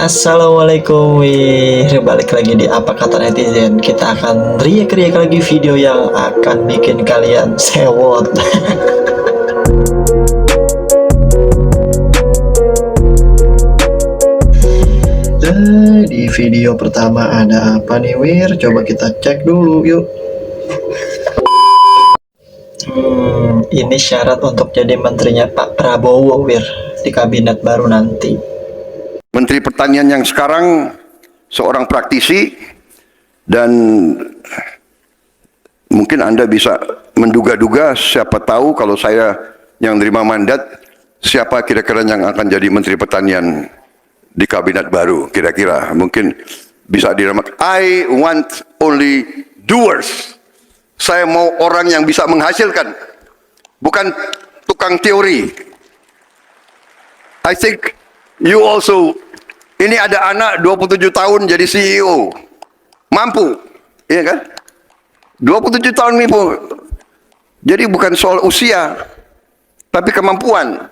Assalamualaikum, balik lagi di Apa Kata Netizen. Kita akan riak-riak lagi video yang akan bikin kalian sewot. Di video pertama ada apa nih, Wir? Coba kita cek dulu yuk. Ini syarat untuk jadi menterinya Pak Prabowo, Wir, di kabinet baru nanti. Menteri Pertanian yang sekarang seorang praktisi, dan mungkin Anda bisa menduga-duga, siapa tahu kalau saya yang terima mandat, siapa kira-kira yang akan jadi Menteri Pertanian di kabinet baru, kira-kira mungkin bisa diramat. I want only doers. Saya mau orang yang bisa menghasilkan, bukan tukang teori. I think you also, ini ada anak 27 tahun jadi CEO. Mampu. Iya kan? 27 tahun mampu. Jadi bukan soal usia, tapi kemampuan.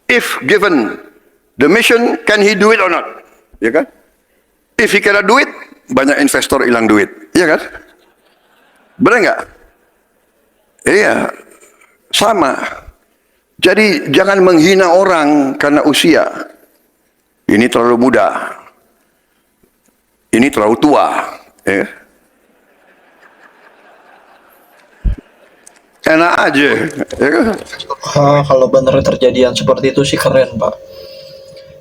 If given the mission, can he do it or not? Iya kan? If he cannot do it, banyak investor hilang duit. Iya kan? Benar nggak? Iya. Sama. Jadi jangan menghina orang karena usia. Ini terlalu muda. Ini terlalu tua. Enak aja. Kalau benar terjadi yang seperti itu sih keren, Pak.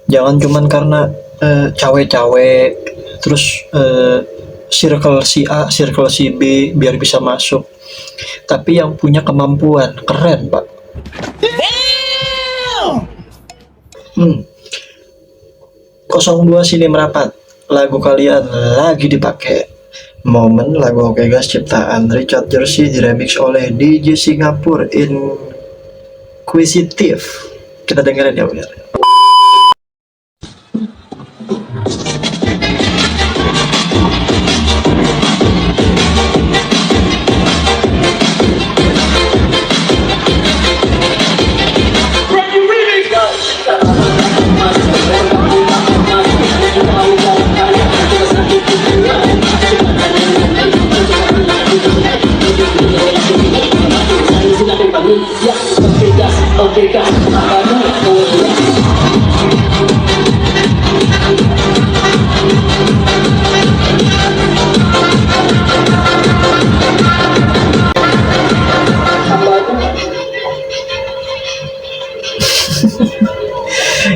Jangan cuman karena cawe-cawe, terus circle si A, circle si B biar bisa masuk. Tapi yang punya kemampuan, keren, Pak. 02 sini merapat, lagu kalian lagi dipakai. Momen lagu Oke Gas ciptaan Richard Jersey diremix oleh DJ Singapura Inquisitive. Kita dengerin ya, bener.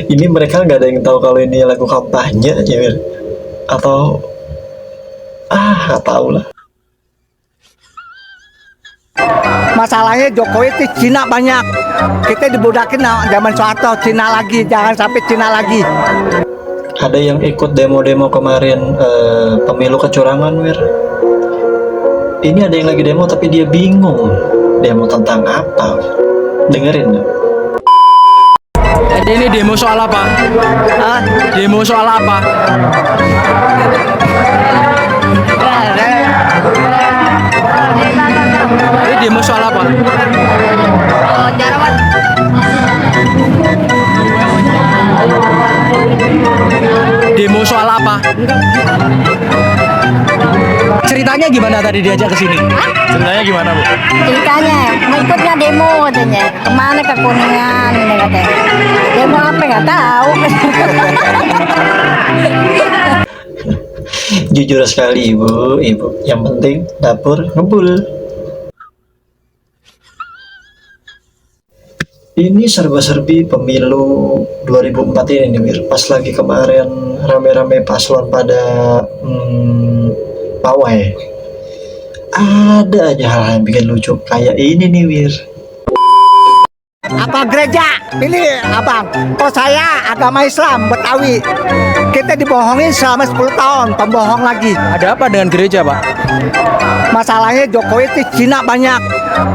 Ini mereka nggak ada yang tahu kalau ini lagu kampanye ya, Wir? Atau nggak tahu lah. Masalahnya Jokowi itu Cina banyak. Kita dibudakin zaman Soeharto, Cina lagi, jangan sampai Cina lagi. Ada yang ikut demo-demo kemarin pemilu kecurangan, Wir. Ini ada yang lagi demo tapi dia bingung demo tentang apa. Dengerin deh. Ini demo soal apa? Demo soal apa? Ini demo soal apa? Demo soal apa? Ceritanya gimana tadi diajak ke sini? Ceritanya gimana, Bu? Ceritanya ikutnya demo katanya, kemana ke Kuningan ini katanya. Demo apa nggak tahu. Jujur sekali ibu. Yang penting dapur ngebul. Ini serba-serbi pemilu 2004 ini nih, Wir. Pas lagi kemarin rame-rame paslon pada pawai. Ada aja hal yang bikin lucu kayak ini nih, Wir. Apa gereja? Ini abang. Oh saya agama Islam Betawi. Kita dibohongin selama 10 tahun, pembohong lagi. Ada apa dengan gereja, Pak? Masalahnya Jokowi itu Cina banyak.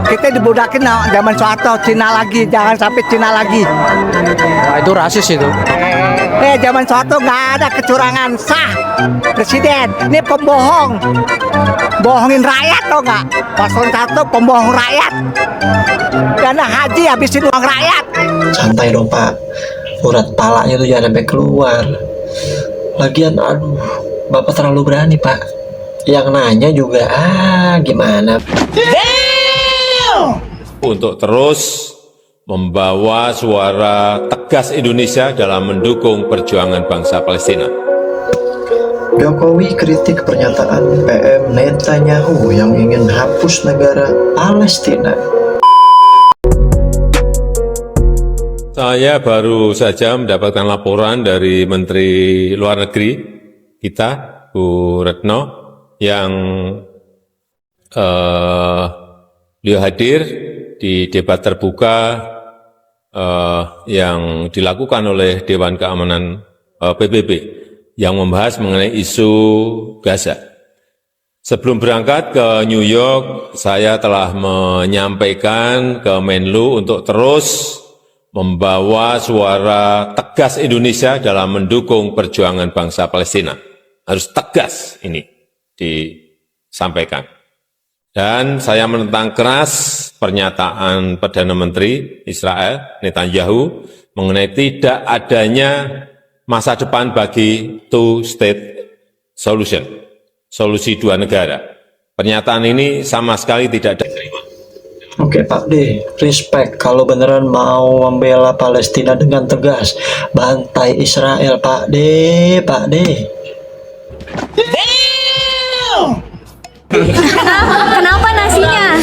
Kita dibudakin zaman Soeharto, Cina lagi, jangan sampai Cina lagi. Nah, itu rasis itu. Zaman soto nggak ada kecurangan sah. Presiden, ini pembohong. Bohongin rakyat tau nggak? Paslon 1 pembohong rakyat. Dana haji habisin uang rakyat. Santai dong Pak, urat palanya tuh jangan sampai keluar. Lagian aduh, Bapak terlalu berani Pak. Yang nanya juga gimana. Untuk terus membawa suara tegas Indonesia dalam mendukung perjuangan bangsa Palestina. Jokowi kritik pernyataan PM Netanyahu yang ingin hapus negara Palestina. Saya baru saja mendapatkan laporan dari Menteri Luar Negeri kita, Bu Retno, yang beliau hadir di debat terbuka yang dilakukan oleh Dewan Keamanan PBB yang membahas mengenai isu Gaza. Sebelum berangkat ke New York, saya telah menyampaikan ke Menlu untuk terus membawa suara tegas Indonesia dalam mendukung perjuangan bangsa Palestina. Harus tegas ini disampaikan. Dan saya menentang keras pernyataan Perdana Menteri Israel, Netanyahu, mengenai tidak adanya masa depan bagi two-state solution, solusi dua negara. Pernyataan ini sama sekali tidak diterima. Oke Pak D, respect kalau beneran mau membela Palestina dengan tegas. Bantai Israel Pak D, Pak D. Kenapa nasinya?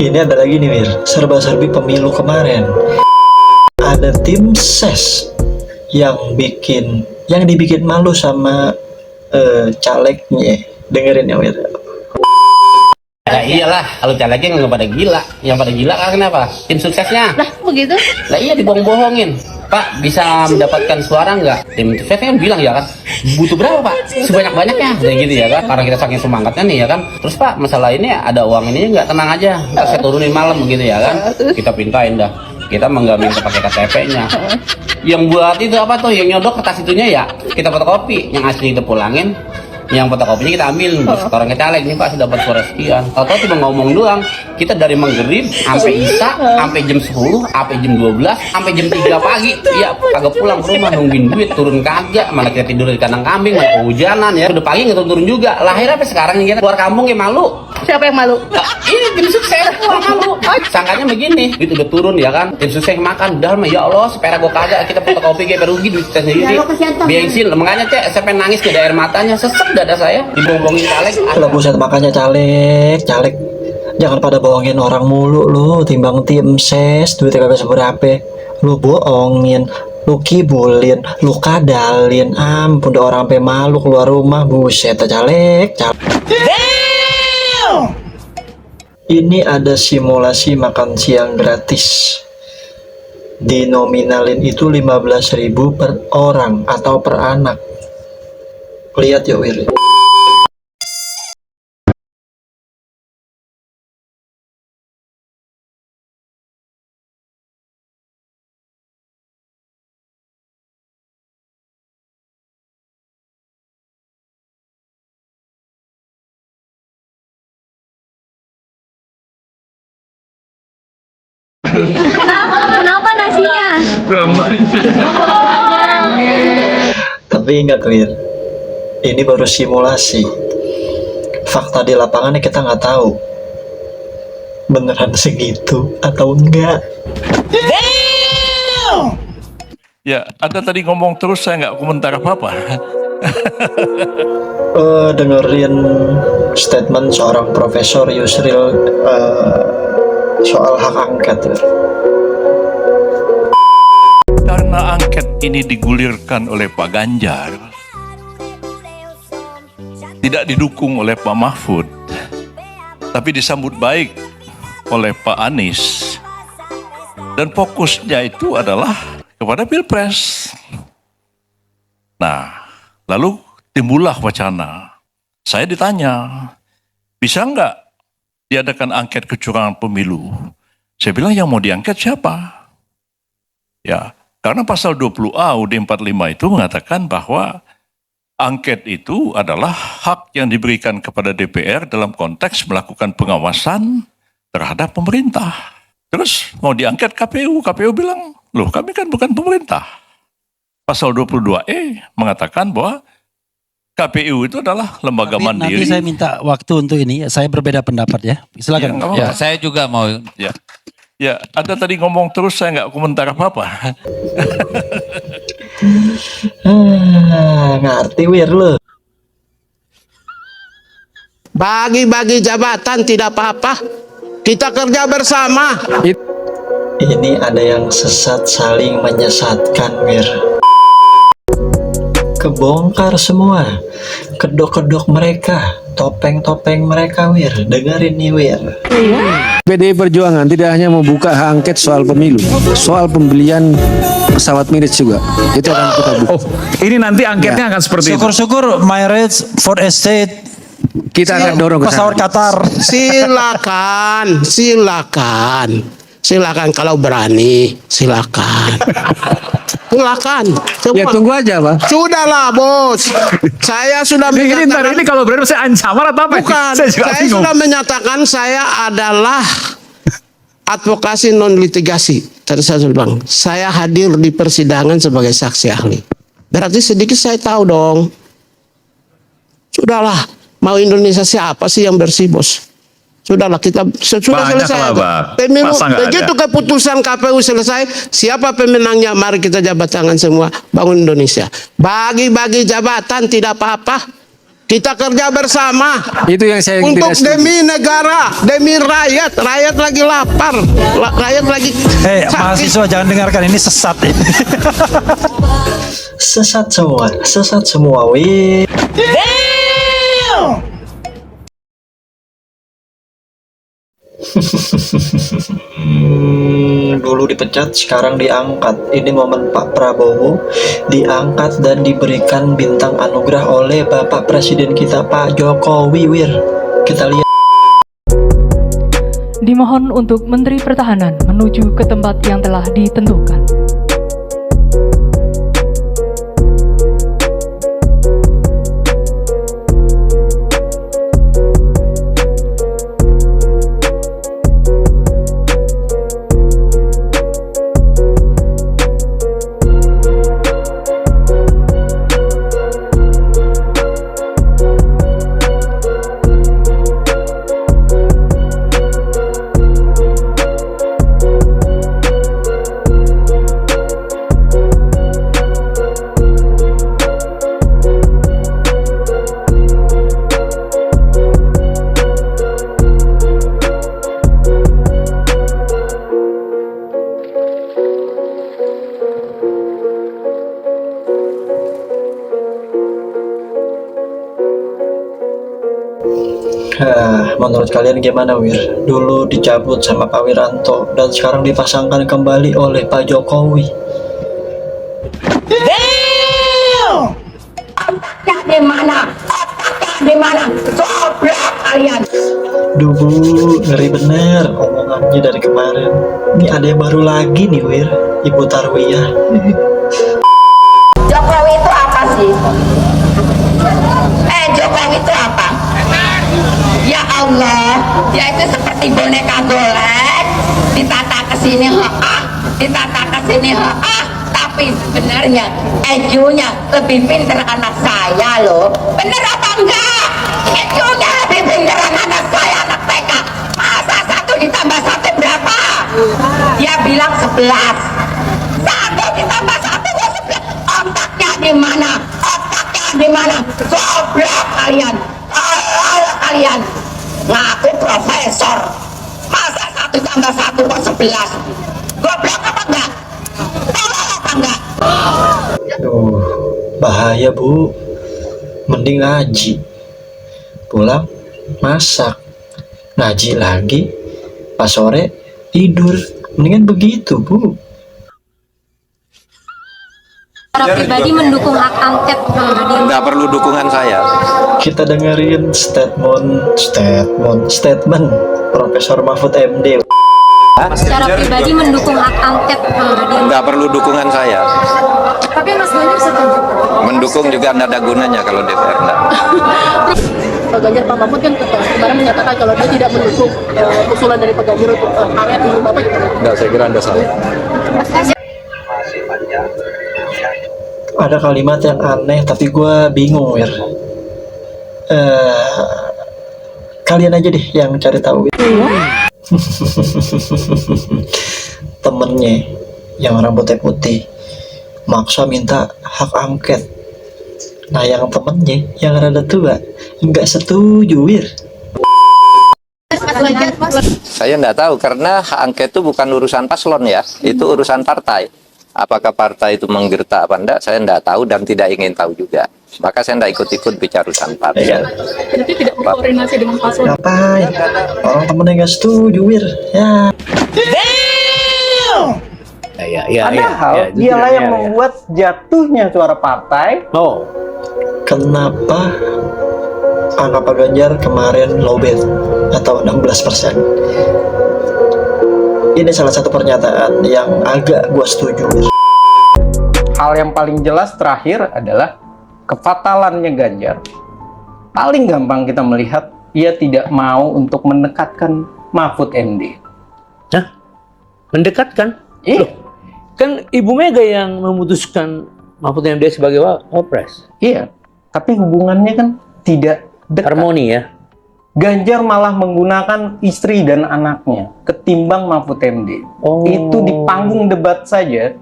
Ini ada lagi nih Wir, serba-serbi pemilu kemarin. Ada tim ses yang dibikin malu sama calegnya. Dengerin ya Wir. Ya iyalah, kalau calegnya nggak pada gila. Yang pada gila kan kenapa? Tim suksesnya. Lah begitu? Lah iya dibohong-bohongin. Pak, bisa mendapatkan suara nggak? Tim suksesnya kan bilang ya kan, butuh berapa Pak? Sebanyak-banyaknya. Kayak gitu ya kan, karena kita saking semangatnya nih ya kan. Terus Pak, masalah ini ada uang ini nggak, tenang aja. Ntar saya turunin malam begitu ya kan. Kita pintain dah. Kita nggak minta pakai KTP-nya. Yang buat itu apa tuh? Yang nyodok kertas itunya ya kita fotokopi. Yang asli kita pulangin. Yang fotokopinya kita ambil, sekarang kita caleg nih Pak sudah dapat suara sekian. Tahu-tahu cuma ngomong doang. Kita dari maghrib sampai isya, sampai jam 10, sampai jam 12, sampai jam 3 pagi. Iya, kagak pulang ke rumah nungguin duit, turun kagak. Mana kita tidur di kandang kambing, mana kehujanan ya. Udah pagi nggak turun juga. Lahir apa sekarang nih kita keluar kampung ya malu. Siapa yang malu? Ini tim sukses keluar malu. Sangkanya begini, duit udah turun ya kan. Tim sukses makan, udah mah ya Allah, sepera gua kagak. Kita fotokopi kayak rugi duit kita sendiri. Bensin, makanya Cek, saya pengen nangis ke air matanya, sesek dada saya dibohongin caleg. Lah buset, makanya caleg jangan pada bohongin orang mulu lu, timbang tim ses duitnya kagak seberapa lu bohongin, lu kibulin, lu kadalin. Ampun, udah orang sampai malu keluar rumah. Buset caleg. Ini ada simulasi makan siang gratis. Dinominalin itu 15.000 per orang atau per anak. Lihat ya Wir. Kenapa nasinya? Tapi ingat Wir, ini baru simulasi. Fakta di lapangannya kita nggak tahu beneran segitu atau enggak. Ya, Anda tadi ngomong terus, saya nggak komentar apa-apa. Dengerin statement seorang Profesor Yusril soal hak angket. Karena angket ini digulirkan oleh Pak Ganjar, tidak didukung oleh Pak Mahfud, tapi disambut baik oleh Pak Anies, dan fokusnya itu adalah kepada Pilpres. Nah, lalu timbullah wacana. Saya ditanya, bisa nggak diadakan angket kecurangan pemilu? Saya bilang yang mau diangket siapa? Ya, Karena pasal 20A UUD 45 itu mengatakan bahwa angket itu adalah hak yang diberikan kepada DPR dalam konteks melakukan pengawasan terhadap pemerintah. Terus mau diangket KPU, KPU bilang, loh kami kan bukan pemerintah. Pasal 22E mengatakan bahwa KPU itu adalah lembaga Tapi mandiri. nanti saya minta waktu untuk ini. Saya berbeda pendapat ya. Silakan. nggak apa-apa. Saya juga mau. Ya, Anda tadi ngomong terus saya nggak komentar apa-apa. Ngerti wir lo. Bagi-bagi jabatan tidak apa-apa. Kita kerja bersama. Ini ada yang sesat saling menyesatkan wir. Kebongkar semua. Kedok-kedok mereka. Topeng-topeng mereka wir. Dengerin nih wir. PDI Perjuangan tidak hanya membuka hak angket soal pemilu, soal pembelian pesawat milik juga. Itu akan kita buka. Ini nanti angketnya akan seperti itu. Syukur-syukur Emirates, Ford Estate, Kita akan dorong ke pesawat sana. Qatar. Silakan kalau berani, silakan. Ya tunggu aja, Pak. Sudahlah, Bos. Saya sudah Ini kalau berani saya ancaman atau apa? Bukan, Saya juga saya bingung. sudah menyatakan saya adalah advokasi non litigasi. Tadi saya sudah bilang, saya hadir di persidangan sebagai saksi ahli. Berarti sedikit saya tahu dong. Sudahlah, mau Indonesia siapa sih yang bersih, Bos? Sudahlah, kita sudah Banyak selesai. lah, Bang. Pemilu, Masa nggak begitu ada? keputusan KPU selesai, siapa pemenangnya? Mari kita jabat tangan semua, bangun Indonesia. Bagi-bagi jabatan tidak apa-apa. Kita kerja bersama. Itu yang saya Untuk tidak setuju. demi negara, demi rakyat. Rakyat lagi lapar. Rakyat lagi sakit. Mahasiswa jangan dengarkan ini sesat. Sesat semua wir. Dulu dipecat, sekarang diangkat. Ini momen Pak Prabowo diangkat dan diberikan bintang anugerah oleh Bapak Presiden kita Pak Jokowi wir. Kita lihat. Dimohon untuk Menteri Pertahanan menuju ke tempat yang telah ditentukan. Menurut kalian gimana wir? Dulu dicabut sama Pak Wiranto dan sekarang dipasangkan kembali oleh Pak Jokowi. Di mana? Coba kalian. Duh, ngeri bener omongannya dari kemarin. Ini ada yang baru lagi nih wir, Ibu Tarwiyah. Jokowi itu apa sih? Jokowi itu apa? Ya Allah, dia itu seperti boneka golek, ditata ke sini ditata ke sini tapi sebenarnya EQ-nya lebih pinter anak saya loh. Bener apa enggak? EQ-nya lebih pinter anak saya, anak TK. Masa 1 ditambah 1 berapa? Dia bilang 11. 1 ditambah 1 ya 11. Otaknya di mana? Otaknya di mana? Goblok kalian. Kalian ngaku profesor, masa 1 tambah 1 kok 11? Goblok apa enggak? Tolong apa enggak? Bahaya bu, mending ngaji, pulang masak, ngaji lagi, pas sore tidur, mendingan begitu bu. Para pribadi mendukung hak angket. Nggak perlu dukungan saya. Kita dengerin statement Profesor Mahfud MD. secara pribadi mendukung hak angket Nggak perlu dukungan saya. Tapi Mas Ganjar setuju. Mendukung juga nggak ada gunanya kalau DPR nggak. Pak Ganjar, Pak Mahfud kan kemarin menyatakan kalau dia tidak mendukung usulan dari Pak Ganjar untuk angket ini, Bapak gimana? Nggak, saya kira Anda salah. Ada kalimat yang aneh tapi gue bingung, Wir. Kalian aja deh yang cari tahu. Temennya yang rambutnya putih maksa minta hak angket. Nah, yang temennya yang rada tua nggak setuju, Wir. Saya nggak tahu karena hak angket itu bukan urusan paslon ya, itu urusan partai. Apakah partai itu menggertak apa enggak, saya enggak tahu dan tidak ingin tahu juga. Maka saya enggak ikut-ikut bicara urusan partai. Berarti tidak berkoordinasi dengan paslon. Ngapain? Orang temennya nggak setuju, Wir. Ya. Padahal dialah yang membuat jatuhnya suara partai. Kenapa angka Pak Ganjar kemarin lowbat atau 16%? Ini salah satu pernyataan yang agak gue setuju. Hal yang paling jelas terakhir adalah kefatalannya Ganjar. Paling gampang kita melihat ia tidak mau untuk mendekatkan Mahfud MD. Hah? Mendekatkan? Iya. Kan Ibu Mega yang memutuskan Mahfud MD sebagai wapres. Iya. Tapi hubungannya kan tidak dekat. Harmoni ya. Ganjar malah menggunakan istri dan anaknya ketimbang Mahfud MD. Itu di panggung debat saja.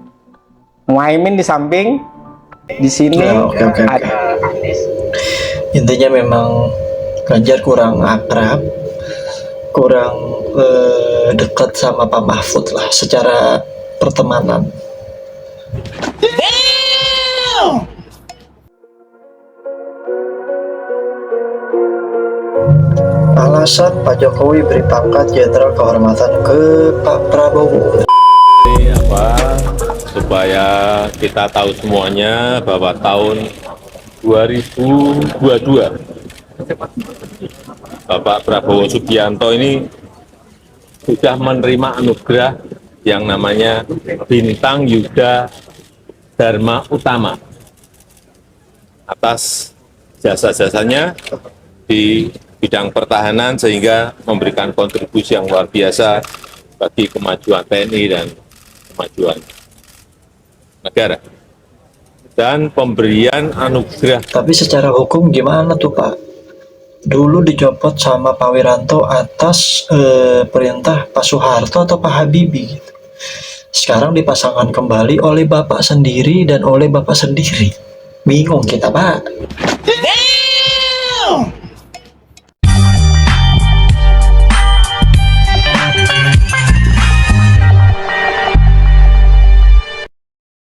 Muhaimin di samping, di sini ada Anies. Intinya memang Ganjar kurang akrab, kurang dekat sama Pak Mahfud lah secara pertemanan. Alasan Pak Jokowi beri pangkat jenderal kehormatan ke Pak Prabowo. Ini supaya kita tahu semuanya bahwa tahun 2022 Bapak Prabowo Subianto ini sudah menerima anugerah yang namanya Bintang Yuda Dharma Utama atas jasa-jasanya di bidang pertahanan sehingga memberikan kontribusi yang luar biasa bagi kemajuan TNI dan kemajuan negara. Dan pemberian anugerah. Tapi secara hukum gimana tuh Pak? Dulu dicopot sama Pak Wiranto atas perintah Pak Soeharto atau Pak Habibie gitu. Sekarang dipasangkan kembali oleh Bapak sendiri dan oleh Bapak sendiri. Bingung kita, Pak.